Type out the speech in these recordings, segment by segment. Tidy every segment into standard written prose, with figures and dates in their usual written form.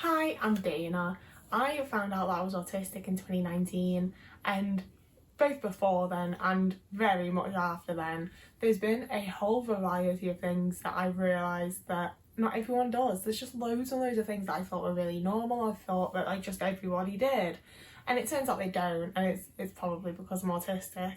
Hi, I'm Dana. I found out that I was autistic in 2019, and both before then and very much after then, there's been a whole variety of things that I've realised that not everyone does. There's just loads and loads of things that I thought were really normal. I thought that like just everybody did. And it turns out they don't, and it's probably because I'm autistic.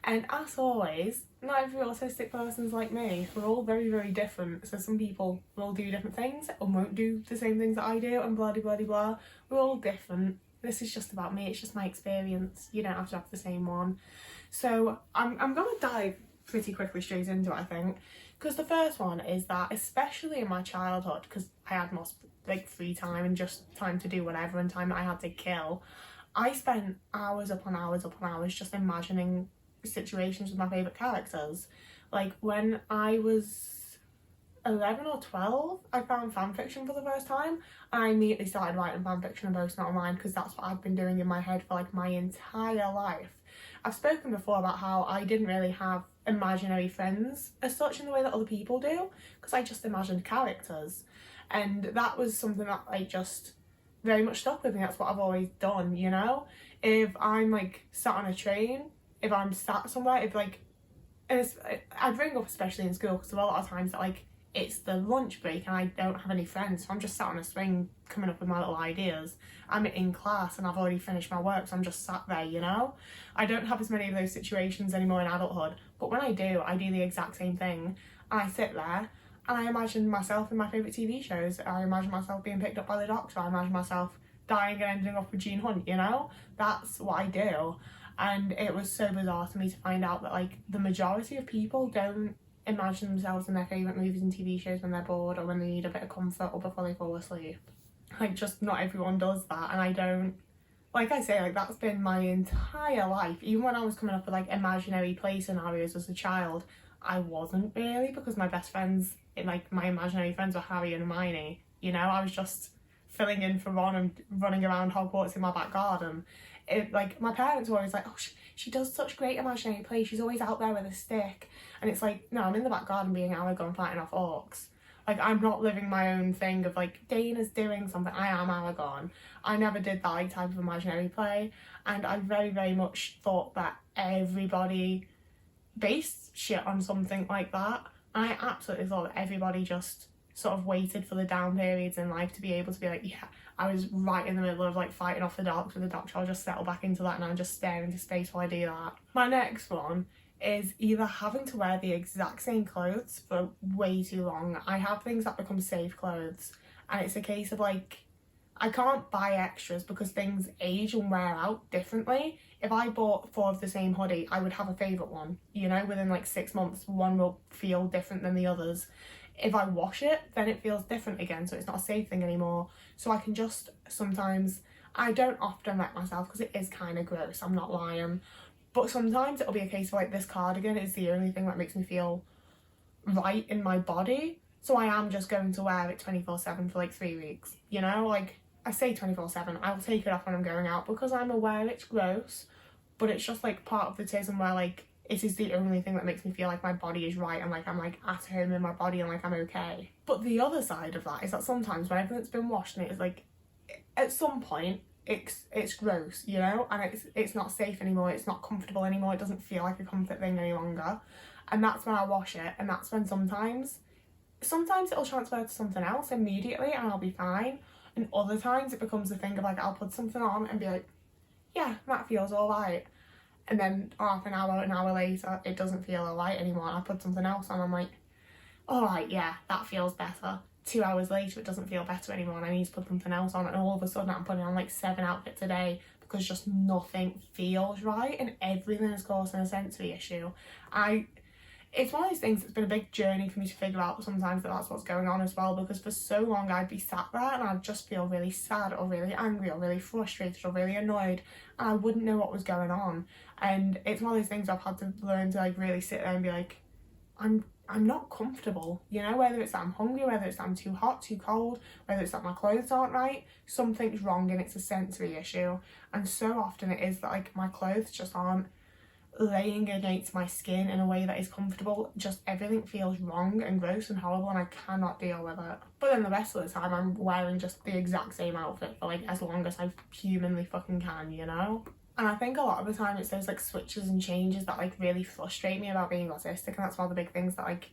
And as always, not every autistic person's like me. We're all very, very different. So some people will do different things and won't do the same things that I do and blah, blah, blah, blah. We're all different. This is just about me. It's just my experience. You don't have to have the same one. So I'm going to dive pretty quickly straight into it, I think. Because the first one is that, especially in my childhood, because I had more like free time and just time to do whatever and time that I had to kill, I spent hours upon hours upon hours just imagining situations with my favourite characters. Like when I was 11 or 12, I found fan fiction for the first time, and I immediately started writing fan fiction and posting it online because that's what I've been doing in my head for like my entire life. I've spoken before about how I didn't really have imaginary friends as such in the way that other people do, because I just imagined characters, and that was something that I just very much stuck with me. That's what I've always done, you know? If I'm like sat on a train, if I'm sat somewhere, if like, I bring up especially in school because there are a lot of times that like it's the lunch break and I don't have any friends, so I'm just sat on a swing coming up with my little ideas. I'm in class and I've already finished my work, so I'm just sat there, you know? I don't have as many of those situations anymore in adulthood, but when I do the exact same thing, and I sit there and I imagine myself in my favourite TV shows. I imagine myself being picked up by the doctor. I imagine myself dying and ending up with Gene Hunt, you know? That's what I do. And it was so bizarre to me to find out that like the majority of people don't imagine themselves in their favourite movies and TV shows when they're bored or when they need a bit of comfort or before they fall asleep. Like just not everyone does that, and I don't, like I say, like that's been my entire life. Even when I was coming up with like imaginary play scenarios as a child, I wasn't really, because my best friends, like my imaginary friends, were Harry and Hermione. You know, I was just filling in for Ron and running around Hogwarts in my back garden. Like my parents were always like, oh, she does such great imaginary play. She's always out there with a stick, and it's like, no, I'm in the back garden being Aragorn fighting off orcs. Like I'm not living my own thing of like Dana's doing something. I am Aragorn. I never did that like type of imaginary play, and I very, very much thought that everybody based shit on something like that. And I absolutely thought that everybody just sort of waited for the down periods in life to be able to be like, yeah, I was right in the middle of like fighting off the darks with the doctor. I'll just settle back into that and I'm just staring into space while I do that. My next one is either having to wear the exact same clothes for way too long. I have things that become safe clothes, and it's a case of like, I can't buy extras because things age and wear out differently. If I bought 4 of the same hoodie, I would have a favourite one. You know, within like 6 months, one will feel different than the others. If I wash it, then it feels different again, so it's not a safe thing anymore. So I can just sometimes, I don't often let myself because it is kind of gross, I'm not lying. But sometimes it'll be a case of like, this cardigan is the only thing that makes me feel right in my body. So I am just going to wear it 24/7 for like 3 weeks, you know? Like, I say 24/7, I'll take it off when I'm going out because I'm aware it's gross, but it's just like part of the tism where like it is the only thing that makes me feel like my body is right and like I'm like at home in my body and like I'm okay. But the other side of that is that sometimes when everything's been washed and it's like, at some point it's gross, you know, and it's not safe anymore, it's not comfortable anymore, it doesn't feel like a comfort thing any longer. And that's when I wash it, and that's when sometimes it'll transfer to something else immediately and I'll be fine. And other times it becomes a thing of like, I'll put something on and be like, yeah, that feels alright. And then half an hour later, it doesn't feel alright anymore. I put something else on, I'm like, alright, yeah, that feels better. 2 hours later, it doesn't feel better anymore and I need to put something else on. And all of a sudden, I'm putting on like 7 outfits a day because just nothing feels right and everything is causing a sensory issue. It's one of those things that's been a big journey for me to figure out sometimes that that's what's going on as well, because for so long I'd be sat there and I'd just feel really sad or really angry or really frustrated or really annoyed and I wouldn't know what was going on. And it's one of those things I've had to learn to like really sit there and be like, I'm not comfortable, you know, whether it's that I'm hungry, whether it's that I'm too hot, too cold, whether it's that my clothes aren't right, something's wrong and it's a sensory issue. And so often it is that like my clothes just aren't laying against my skin in a way that is comfortable, just everything feels wrong and gross and horrible, and I cannot deal with it. But then the rest of the time I'm wearing just the exact same outfit for like as long as I humanly fucking can, you know? And I think a lot of the time it's those like switches and changes that like really frustrate me about being autistic, and that's one of the big things that like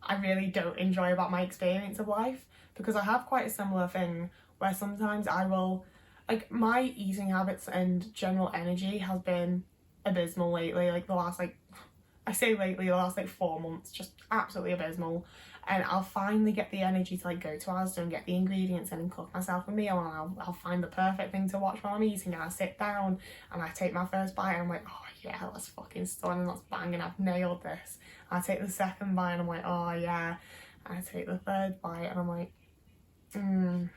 I really don't enjoy about my experience of life, because I have quite a similar thing where sometimes I will, like, my eating habits and general energy has been abysmal lately, like the last like, I say lately, the last like 4 months, just absolutely abysmal. And I'll finally get the energy to like go to Asda and get the ingredients in and cook myself a meal, and I'll find the perfect thing to watch while I'm eating, and I sit down and I take my first bite and I'm like, oh yeah, that's fucking stunning, that's banging, I've nailed this. And I take the second bite and I'm like, oh yeah. And I take the third bite and I'm like, and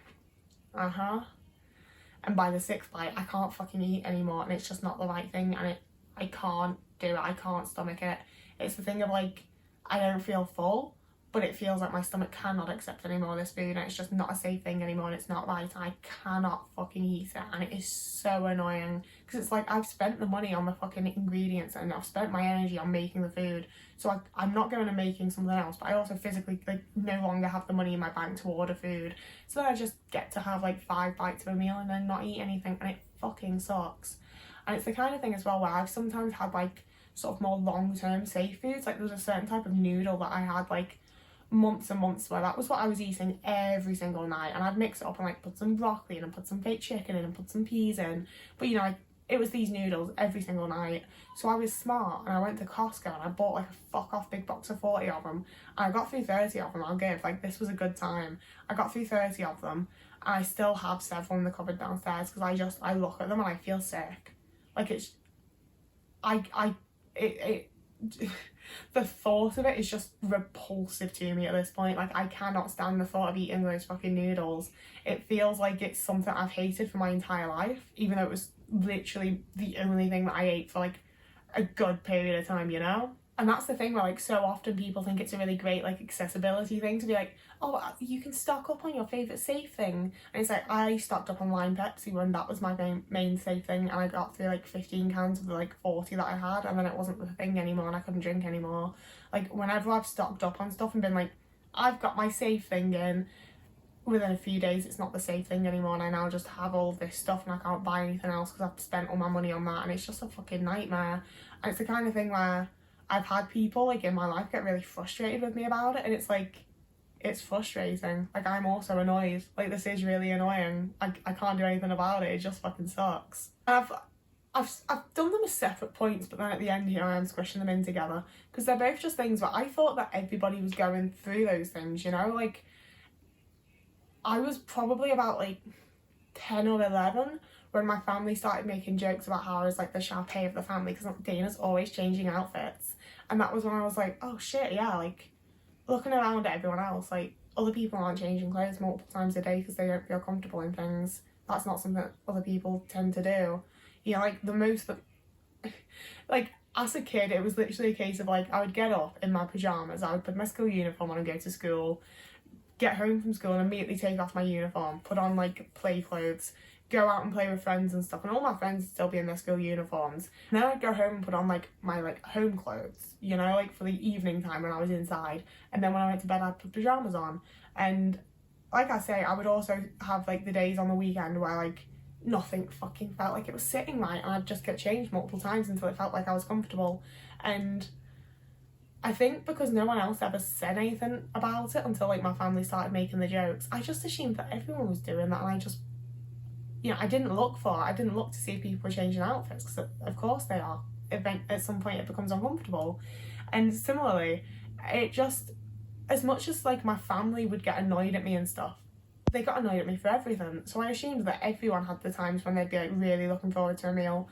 by the 6th bite I can't fucking eat anymore, and it's just not the right thing, and I can't do it, I can't stomach it. It's the thing of like, I don't feel full, but it feels like my stomach cannot accept any more of this food, and it's just not a safe thing anymore, and it's not right, and I cannot fucking eat it, and it is so annoying, because it's like I've spent the money on the fucking ingredients and I've spent my energy on making the food, so I'm not going to making something else, but I also physically like no longer have the money in my bank to order food, so then I just get to have like 5 bites of a meal and then not eat anything, and it fucking sucks. And it's the kind of thing as well where I've sometimes had like sort of more long-term safe foods, like there was a certain type of noodle that I had like months and months where that was what I was eating every single night, and I'd mix it up and like put some broccoli in and put some fake chicken in and put some peas in, but you know, it was these noodles every single night. So I was smart and I went to Costco and I bought like a fuck off big box of 40 of them, and I got through 30 of them, I'll give, like this was a good time. I got through 30 of them and I still have several in the cupboard downstairs because I look at them and I feel sick. Like it's, the thought of it is just repulsive to me at this point. Like I cannot stand the thought of eating those fucking noodles. It feels like it's something I've hated for my entire life, even though it was literally the only thing that I ate for like a good period of time, you know? And that's the thing where like so often people think it's a really great like accessibility thing to be like, oh, you can stock up on your favourite safe thing. And it's like, I stocked up on lime Pepsi when that was my main safe thing, and I got through like 15 cans of the like 40 that I had, and then it wasn't the thing anymore and I couldn't drink anymore. Like whenever I've stocked up on stuff and been like, I've got my safe thing in, within a few days it's not the safe thing anymore, and I now just have all this stuff and I can't buy anything else because I've spent all my money on that, and it's just a fucking nightmare. And it's the kind of thing where I've had people like in my life get really frustrated with me about it, and it's like, it's frustrating. Like I'm also annoyed. Like this is really annoying. I can't do anything about it. It just fucking sucks. And I've done them as separate points, but then at the end here I am squishing them in together because they're both just things where I thought that everybody was going through those things, you know? Like I was probably about like 10 or 11 when my family started making jokes about how I was like the Sharpay of the family because Dana's always changing outfits. And that was when I was like, oh shit, yeah, like looking around at everyone else, like other people aren't changing clothes multiple times a day because they don't feel comfortable in things. That's not something that other people tend to do. You know, like the most that, like as a kid, it was literally a case of like, I would get up in my pajamas, I would put my school uniform on and go to school, get home from school and immediately take off my uniform, put on like play clothes, go out and play with friends and stuff, and all my friends would still be in their school uniforms. And then I'd go home and put on like my like home clothes, you know, like for the evening time when I was inside, and then when I went to bed I'd put pyjamas on. And like I say, I would also have like the days on the weekend where like nothing fucking felt like it was sitting right, and I'd just get changed multiple times until it felt like I was comfortable. And I think because no one else ever said anything about it until like my family started making the jokes, I just assumed that everyone was doing that, and I just, you know, I didn't look to see if people were changing outfits, because of course they are. At some point it becomes uncomfortable. And similarly, it just, as much as like my family would get annoyed at me and stuff, they got annoyed at me for everything. So I assumed that everyone had the times when they'd be like really looking forward to a meal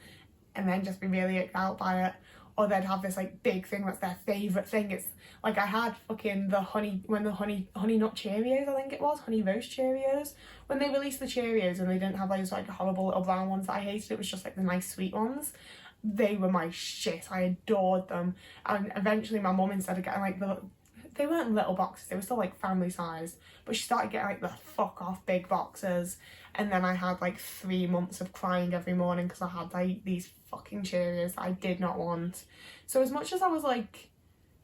and then just be really icked out by it. Or they'd have this like big thing that's their favourite thing. It's like I had fucking the honey nut Cheerios, I think it was, honey roast Cheerios. When they released the Cheerios and they didn't have those like horrible little brown ones that I hated, it was just like the nice sweet ones. They were my shit. I adored them. And eventually my mum, instead of getting like the they weren't little boxes, they were still like family size, but she started getting like the fuck off big boxes. And then I had like 3 months of crying every morning because I had like these fucking Cheerios that I did not want. So as much as I was like,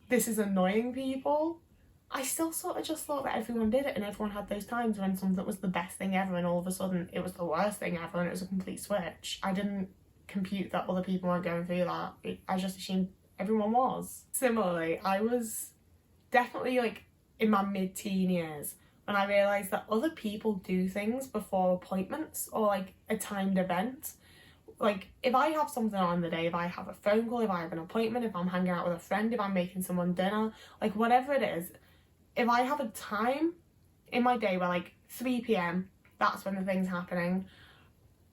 this is annoying people, I still sort of just thought that everyone did it, and everyone had those times when something was the best thing ever and all of a sudden it was the worst thing ever and it was a complete switch. I didn't compute that other people weren't going through that. I just assumed everyone was. Similarly, I was definitely like in my mid-teen years when I realised that other people do things before appointments or like a timed event. Like, if I have something on the day, if I have a phone call, if I have an appointment, if I'm hanging out with a friend, if I'm making someone dinner, like whatever it is, if I have a time in my day where like 3 p.m, that's when the thing's happening,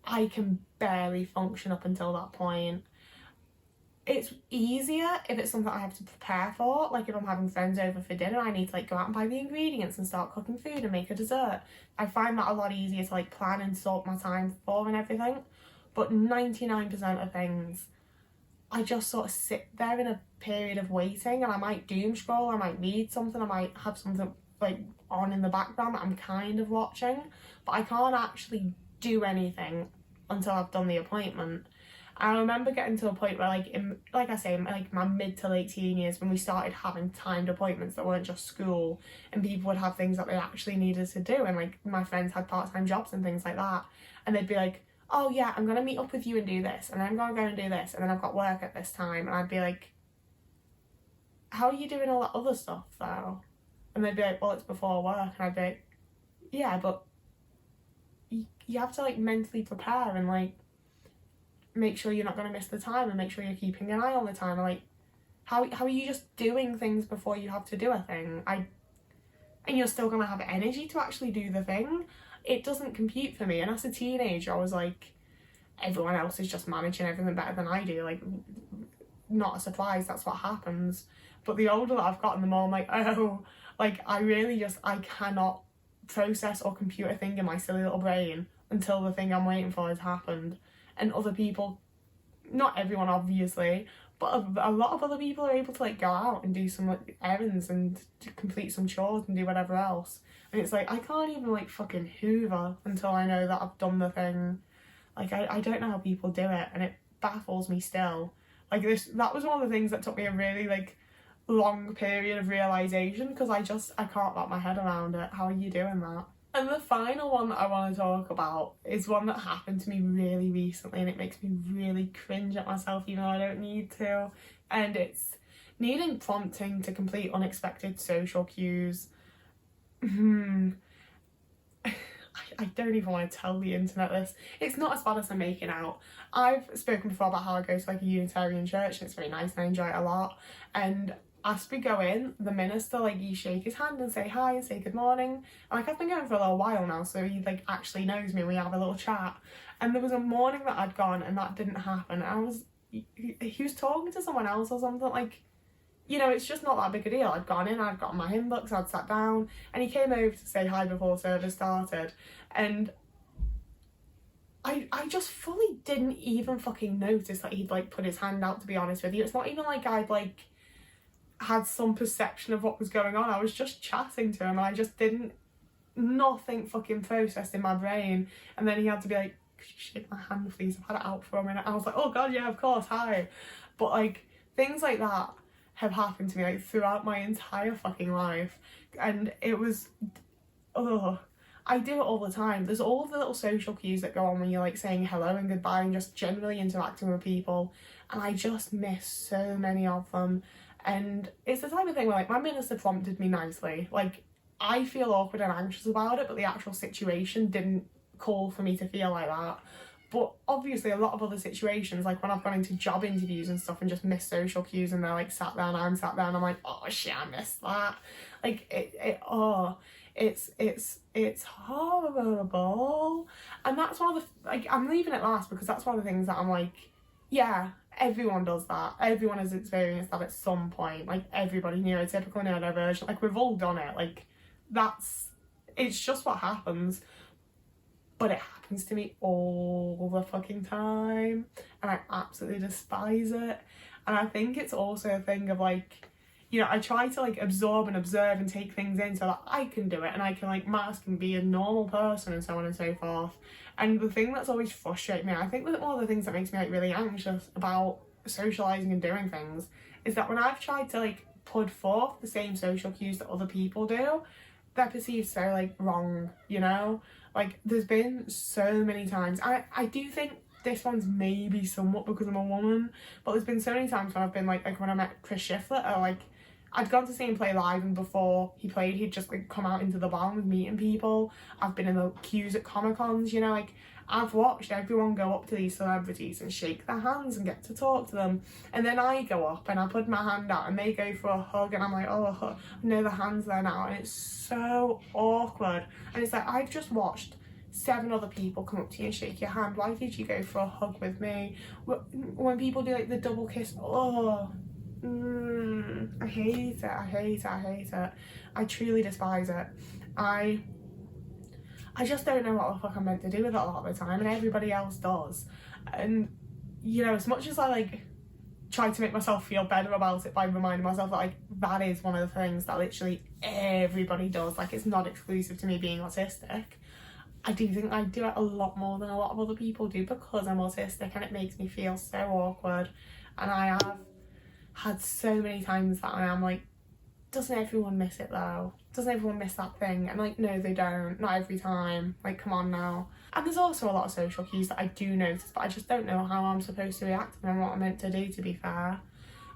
I can barely function up until that point. It's easier if it's something I have to prepare for, like if I'm having friends over for dinner, I need to like go out and buy the ingredients and start cooking food and make a dessert. I find that a lot easier to like plan and sort my time for and everything. But 99% of things, I just sort of sit there in a period of waiting, and I might doom scroll, I might read something, I might have something like on in the background that I'm kind of watching, but I can't actually do anything until I've done the appointment. I remember getting to a point where like I say, in like my mid to late teen years, when we started having timed appointments that weren't just school, and people would have things that they actually needed to do, and like my friends had part-time jobs and things like that, and they'd be like, oh yeah, I'm gonna meet up with you and do this, and then I'm gonna go and do this, and then I've got work at this time, and I'd be like, how are you doing all that other stuff though? And they'd be like, well, it's before work, and I'd be like, yeah, but you have to like mentally prepare and like make sure you're not going to miss the time and make sure you're keeping an eye on the time. And like, how are you just doing things before you have to do a thing? And you're still going to have energy to actually do the thing. It doesn't compute for me. And as a teenager, I was like, everyone else is just managing everything better than I do. Like, not a surprise, that's what happens. But the older that I've gotten, the more I'm like, oh, like I cannot process or compute a thing in my silly little brain until the thing I'm waiting for has happened. And other people, not everyone obviously, but a lot of other people are able to like go out and do some like errands and complete some chores and do whatever else. And it's like, I can't even like fucking hoover until I know that I've done the thing. Like I don't know how people do it, and it baffles me still. Like that was one of the things that took me a really like long period of realisation, because I can't wrap my head around it. How are you doing that? And the final one that I want to talk about is one that happened to me really recently, and it makes me really cringe at myself even though I don't need to. And it's needing prompting to complete unexpected social cues. I don't even want to tell the internet this. It's not as bad as I'm making out. I've spoken before about how I go to like a Unitarian church, and it's very nice and I enjoy it a lot. And as we go in, the minister, like, you shake his hand and say hi and say good morning. And like, I've been going for a little while now, so he like actually knows me. We have a little chat. And there was a morning that I'd gone and that didn't happen. He was talking to someone else or something. Like, you know, it's just not that big a deal. I'd gone in, I'd got my hymn books, I'd sat down, and he came over to say hi before service started. And I just fully didn't even fucking notice that he'd like put his hand out, to be honest with you. It's not even like I'd like had some perception of what was going on. I was just chatting to him and I just nothing fucking processed in my brain. And then he had to be like, could you shake my hand please? I've had it out for a minute. I was like, oh god, yeah, of course, hi. But like, things like that have happened to me like throughout my entire fucking life. And it was, I do it all the time. There's all of the little social cues that go on when you're like saying hello and goodbye and just generally interacting with people. And I just miss so many of them. And it's the type of thing where like my minister prompted me nicely. Like, I feel awkward and anxious about it, but the actual situation didn't call for me to feel like that. But obviously a lot of other situations, like when I've gone into job interviews and stuff and just missed social cues and they're like sat there and I'm sat there and I'm like, oh shit, I missed that. Like it's horrible. And that's one of the, like, I'm leaving it last because that's one of the things that I'm like, yeah, everyone does that. Everyone has experienced that at some point. Like, everybody, neurotypical, neurodivergent, like, we've all done it. Like, it's just what happens. But it happens to me all the fucking time. And I absolutely despise it. And I think it's also a thing of, like, you know, I try to like absorb and observe and take things in so that I can do it and I can like mask and be a normal person and so on and so forth. And the thing that's always frustrated me, I think that one of the things that makes me like really anxious about socializing and doing things is that when I've tried to like put forth the same social cues that other people do, they're perceived so like wrong, you know? Like there's been so many times, I do think this one's maybe somewhat because I'm a woman, but there's been so many times when I've been like when I met Chris Schiffler, or like I'd gone to see him play live, and before he played he'd just like come out into the bar with meeting people. I've been in the queues at Comic-Cons, you know, like I've watched everyone go up to these celebrities and shake their hands and get to talk to them, and then I go up and I put my hand out and they go for a hug and I'm like, oh, a hug. I know the hand's there now, and it's so awkward. And it's like, I've just watched 7 other people come up to you and shake your hand. Why did you go for a hug with me? When people do like the double kiss, oh, I hate it. I truly despise it. I just don't know what the fuck I'm meant to do with it a lot of the time, and everybody else does. And you know, as much as I like try to make myself feel better about it by reminding myself that like that is one of the things that literally everybody does, like it's not exclusive to me being autistic, I do think I do it a lot more than a lot of other people do because I'm autistic, and it makes me feel so awkward. And I have had so many times that I am like, doesn't everyone miss it though? Doesn't everyone miss that thing? And like, no, they don't. Not every time. Like, come on now. And there's also a lot of social cues that I do notice, but I just don't know how I'm supposed to react to them and what I'm meant to do, to be fair.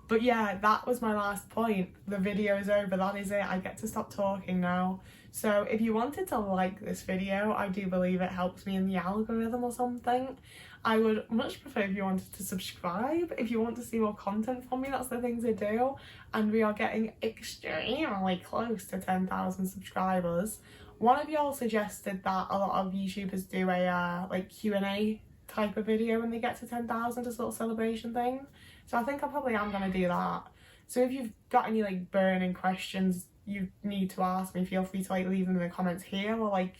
But yeah, that was my last point. The video is over. That is it. I get to stop talking now. So if you wanted to like this video, I do believe it helps me in the algorithm or something. I would much prefer if you wanted to subscribe. If you want to see more content from me, that's the thing to do. And we are getting extremely close to 10,000 subscribers. One of y'all suggested that a lot of YouTubers do a like Q&A type of video when they get to 10,000 as a little celebration thing. So I think I probably am going to do that. So if you've got any like burning questions you need to ask me, feel free to like leave them in the comments here, or like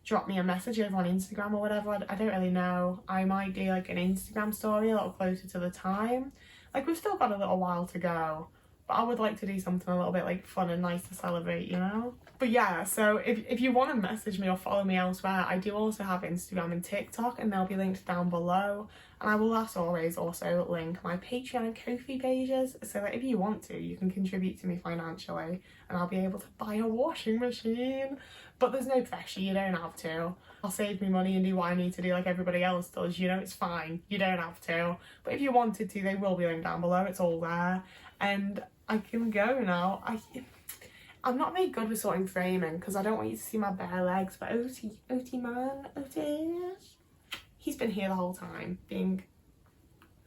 drop me a message over on Instagram or whatever. I don't really know. I might do like an Instagram story a little closer to the time. Like we've still got a little while to go, but I would like to do something a little bit like fun and nice to celebrate, you know? But yeah, so if you want to message me or follow me elsewhere, I do also have Instagram and TikTok, and they'll be linked down below. And I will, as always, also link my Patreon and Ko-fi pages, so that if you want to, you can contribute to me financially and I'll be able to buy a washing machine. But there's no pressure, you don't have to. I'll save me money and do what I need to do like everybody else does, you know, it's fine. You don't have to. But if you wanted to, they will be linked down below, it's all there. And I can go now. I'm not very good with sorting framing because I don't want you to see my bare legs, but Oti man, Otis, he's been here the whole time, being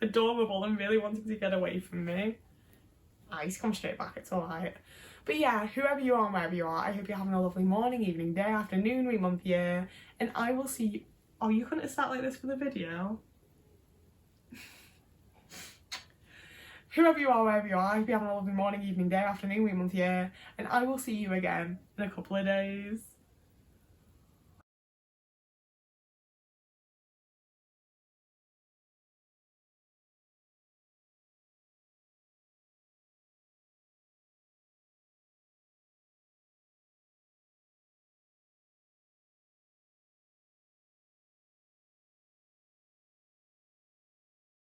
adorable and really wanting to get away from me. He's come straight back, it's alright. But yeah, whoever you are and wherever you are, I hope you're having a lovely morning, evening, day, afternoon, week, month, year, and I will see you. Oh, you couldn't start like this for the video? Whoever you are, wherever you are, I hope you're having a lovely morning, evening, day, afternoon, week, month, year, and I will see you again in a couple of days.